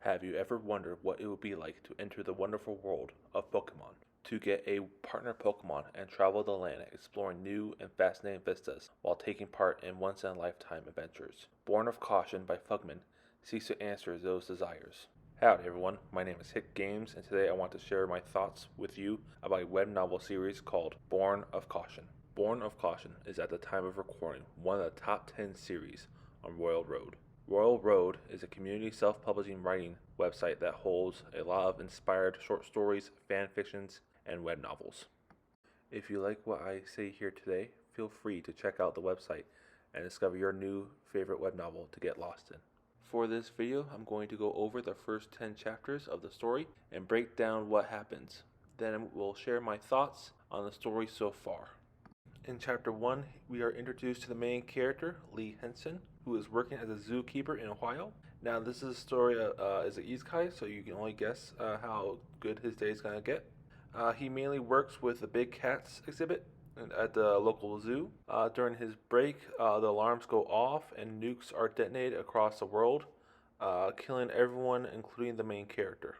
Have you ever wondered what it would be like to enter the wonderful world of Pokemon? To get a partner Pokemon and travel the land exploring new and fascinating vistas while taking part in once in a lifetime adventures. Born of Caution by Fuggmann seeks to answer those desires. Howdy everyone, my name is Hit Games and today I want to share my thoughts with you about a web novel series called Born of Caution. Born of Caution is at the time of recording one of the top 10 series on Royal Road. Royal Road is a community self-publishing writing website that holds a lot of inspired short stories, fan fictions, and web novels. If you like what I say here today, feel free to check out the website and discover your new favorite web novel to get lost in. For this video, I'm going to go over the first 10 chapters of the story and break down what happens. Then we'll share my thoughts on the story so far. In Chapter 1, we are introduced to the main character, Lee Henson, who is working as a zookeeper in Ohio. Now, this is a story is an isekai, so you can only guess how good his day is going to get. He mainly works with the Big Cats exhibit at the local zoo. During his break, the alarms go off and nukes are detonated across the world, killing everyone, including the main character.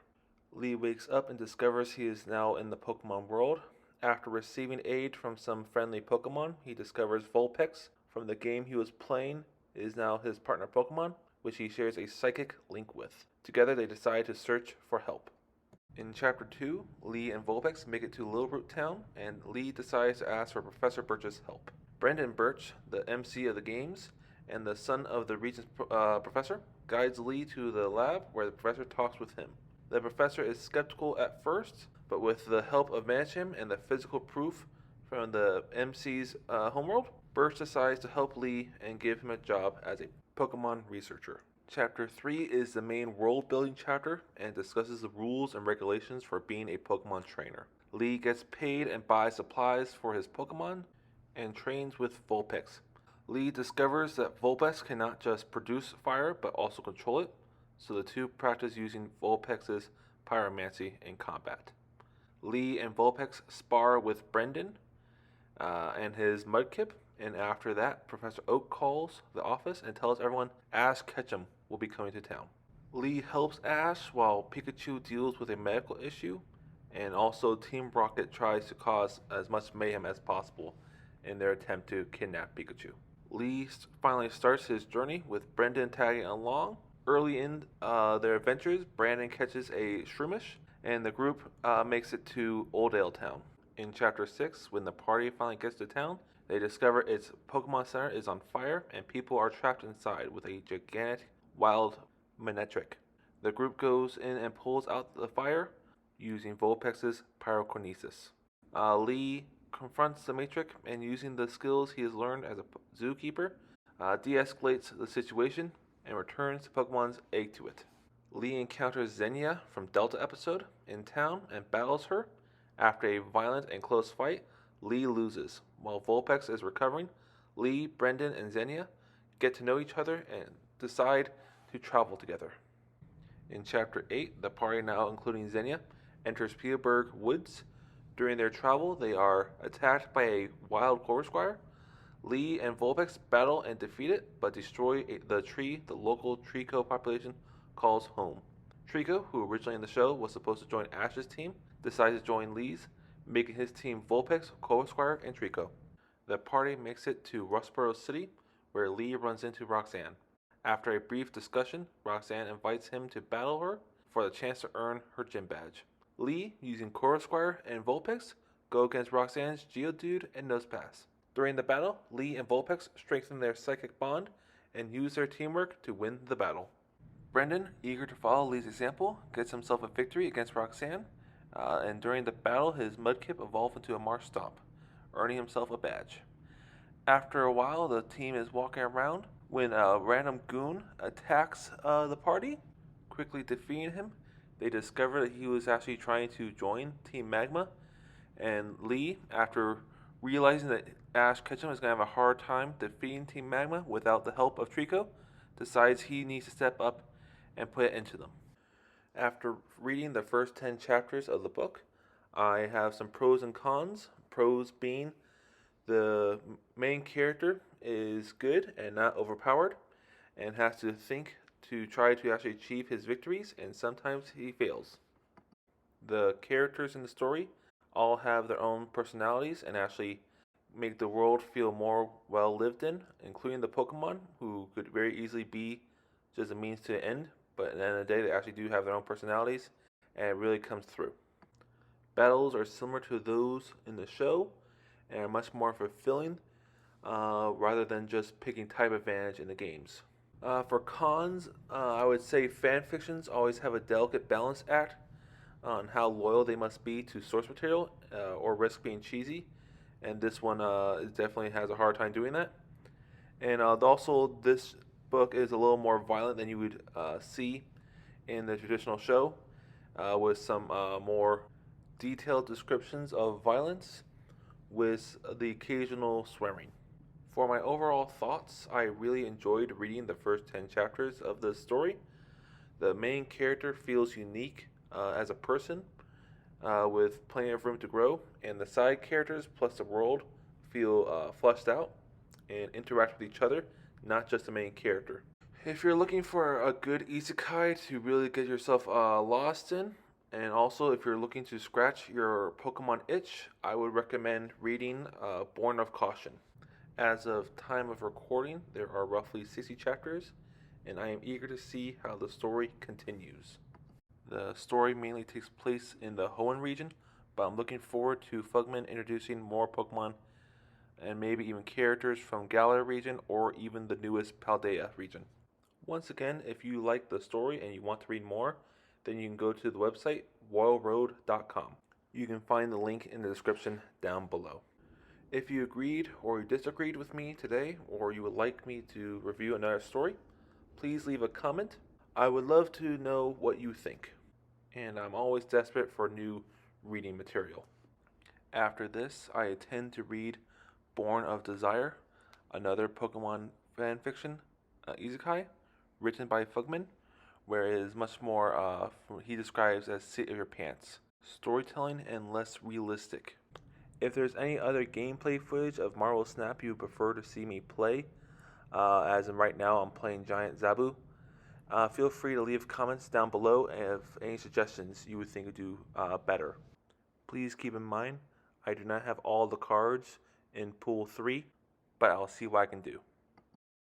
Lee wakes up and discovers he is now in the Pokemon world. After receiving aid from some friendly Pokemon, he discovers Vulpix from the game he was playing is now his partner Pokemon, which he shares a psychic link with. Together they decide to search for help. In Chapter 2, Lee and Vulpix make it to Little Root Town, and Lee decides to ask for Professor Birch's help. Brendan Birch, the MC of the games, and the son of the Regent's professor, guides Lee to the lab where the professor talks with him. The professor is skeptical at first, but with the help of Manchim and the physical proof from the MC's homeworld, Birch decides to help Lee and give him a job as a Pokemon researcher. Chapter 3 is the main world building chapter and discusses the rules and regulations for being a Pokemon trainer. Lee gets paid and buys supplies for his Pokemon and trains with Vulpix. Lee discovers that Vulpix cannot just produce fire but also control it, so the two practice using Vulpix's pyromancy in combat. Lee and Vulpix spar with Brendan and his Mudkip, and after that, Professor Oak calls the office and tells everyone Ash Ketchum will be coming to town. Lee helps Ash while Pikachu deals with a medical issue, and also Team Rocket tries to cause as much mayhem as possible in their attempt to kidnap Pikachu. Lee finally starts his journey with Brendan tagging along. Early in their adventures, Brandon catches a Shroomish, and the group makes it to Oldale Town. In Chapter 6, when the party finally gets to town, they discover its Pokemon Center is on fire and people are trapped inside with a gigantic wild Manectric. The group goes in and pulls out the fire using Vulpix's pyrokinesis. Lee confronts the Matrix and using the skills he has learned as a zookeeper, de-escalates the situation and returns Pokemon's egg to it. Lee encounters Xenia from Delta episode in town and battles her. After a violent and close fight, Lee loses. While Vulpix is recovering, Lee, Brendan, and Xenia get to know each other and decide to travel together. In Chapter 8, the party, now including Xenia, enters Peterburg Woods. During their travel, they are attacked by a wild Corvisquire. Lee and Vulpix battle and defeat it, but destroy the tree the local Trico population calls home. Trico, who originally in the show was supposed to join Ash's team, decides to join Lee's, making his team Vulpix, Corvisquire, and Trico. The party makes it to Rustboro City, where Lee runs into Roxanne. After a brief discussion, Roxanne invites him to battle her for the chance to earn her gym badge. Lee, using Corvisquire and Vulpix, go against Roxanne's Geodude and Nosepass. During the battle, Lee and Vulpix strengthen their psychic bond and use their teamwork to win the battle. Brendan, eager to follow Lee's example, gets himself a victory against Roxanne, and during the battle his Mudkip evolves into a Marshtomp, earning himself a badge. After a while, the team is walking around when a random goon attacks the party, quickly defeating him. They discover that he was actually trying to join Team Magma, and Lee, after realizing that Ash Ketchum is going to have a hard time defeating Team Magma without the help of Trico, decides he needs to step up and put it into them. After reading the first 10 chapters of the book, I have some pros and cons. Pros being the main character is good and not overpowered, and has to think to try to actually achieve his victories, and sometimes he fails. The characters in the story all have their own personalities and actually make the world feel more well lived in, including the Pokemon, who could very easily be just a means to an end, but at the end of the day, they actually do have their own personalities, and it really comes through. Battles are similar to those in the show and are much more fulfilling rather than just picking type advantage in the games. For cons, I would say fan fictions always have a delicate balance act on how loyal they must be to source material or risk being cheesy, and this one definitely has a hard time doing that. And also, this book is a little more violent than you would see in the traditional show, with some more detailed descriptions of violence, with the occasional swearing. For my overall thoughts, I really enjoyed reading the first 10 chapters of the story. The main character feels unique as a person, with plenty of room to grow, and the side characters plus the world feel fleshed out and interact with each other, not just the main character. If you're looking for a good isekai to really get yourself lost in, and also if you're looking to scratch your Pokemon itch, I would recommend reading Born of Caution. As of time of recording, there are roughly 60 chapters, and I am eager to see how the story continues. The story mainly takes place in the Hoenn region, but I'm looking forward to Fuggmann introducing more Pokemon and maybe even characters from Galar region or even the newest Paldea region. Once again, if you like the story and you want to read more, then you can go to the website royalroad.com. You can find the link in the description down below. If you agreed or you disagreed with me today, or you would like me to review another story, please leave a comment. I would love to know what you think, and I'm always desperate for new reading material. After this, I intend to read Born of Desire, another Pokemon fanfiction, isekai, written by Fuggmann, where it is much more, he describes as sit of your pants, storytelling and less realistic. If there's any other gameplay footage of Marvel Snap you would prefer to see me play, as in right now I'm playing Giant Zabu, feel free to leave comments down below if any suggestions you would think would do better. Please keep in mind, I do not have all the cards in Pool 3, but I'll see what I can do.